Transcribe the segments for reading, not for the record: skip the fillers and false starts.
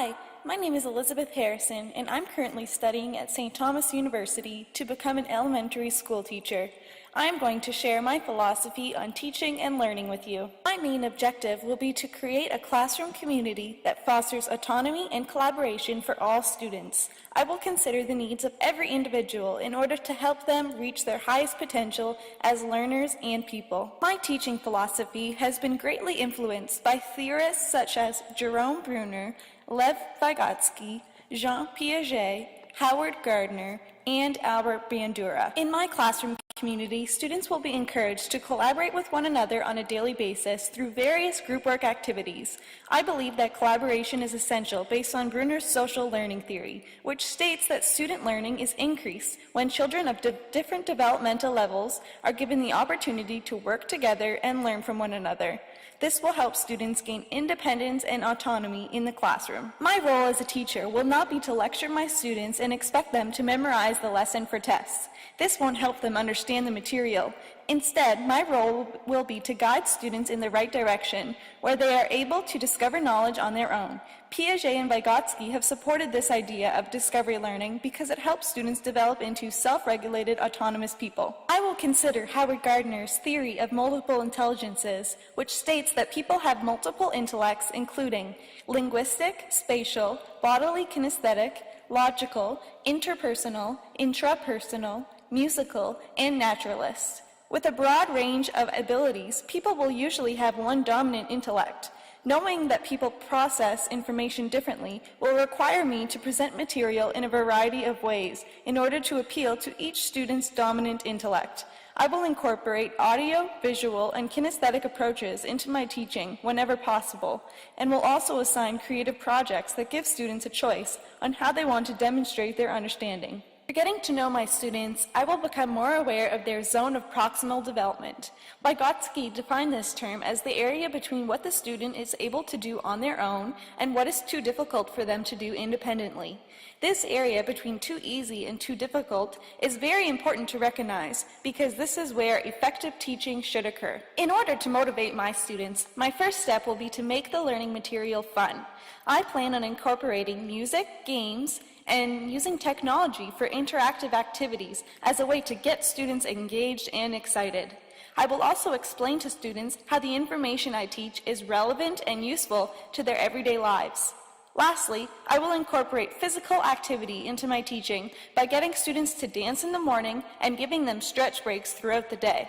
Hi, my name is Elizabeth Harrison, and I'm currently studying at St. Thomas University to become an elementary school teacher. I'm going to share my philosophy on teaching and learning with you. My main objective will be to create a classroom community that fosters autonomy and collaboration for all students. I will consider the needs of every individual in order to help them reach their highest potential as learners and people. My teaching philosophy has been greatly influenced by theorists such as Jerome Bruner, Lev Vygotsky, Jean Piaget, Howard Gardner, and Albert Bandura. In my classroom community, students will be encouraged to collaborate with one another on a daily basis through various group work activities. I believe that collaboration is essential based on Bruner's social learning theory, which states that student learning is increased when children of different developmental levels are given the opportunity to work together and learn from one another. This will help students gain independence and autonomy in the classroom. My role as a teacher will not be to lecture my students and expect them to memorize the lesson for tests. This won't help them understand the material. Instead, my role will be to guide students in the right direction, where they are able to discover knowledge on their own. Piaget and Vygotsky have supported this idea of discovery learning because it helps students develop into self-regulated, autonomous people. I will consider Howard Gardner's theory of multiple intelligences, which states that people have multiple intellects, including linguistic, spatial, bodily kinesthetic, logical, interpersonal, intrapersonal, musical, and naturalist. With a broad range of abilities, people will usually have one dominant intellect. Knowing that people process information differently will require me to present material in a variety of ways in order to appeal to each student's dominant intellect. I will incorporate audio, visual, and kinesthetic approaches into my teaching whenever possible, and will also assign creative projects that give students a choice on how they want to demonstrate their understanding. For getting to know my students, I will become more aware of their zone of proximal development. Vygotsky defined this term as the area between what the student is able to do on their own and what is too difficult for them to do independently. This area between too easy and too difficult is very important to recognize because this is where effective teaching should occur. In order to motivate my students, my first step will be to make the learning material fun. I plan on incorporating music, games, and using technology for interactive activities as a way to get students engaged and excited. I will also explain to students how the information I teach is relevant and useful to their everyday lives. Lastly, I will incorporate physical activity into my teaching by getting students to dance in the morning and giving them stretch breaks throughout the day.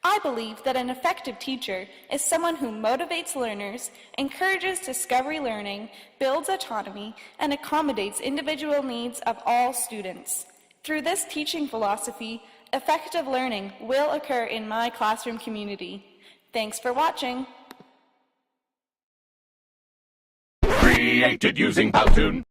I believe that an effective teacher is someone who motivates learners, encourages discovery learning, builds autonomy, and accommodates individual needs of all students. Through this teaching philosophy, effective learning will occur in my classroom community. Thanks for watching. Created using Powtoon.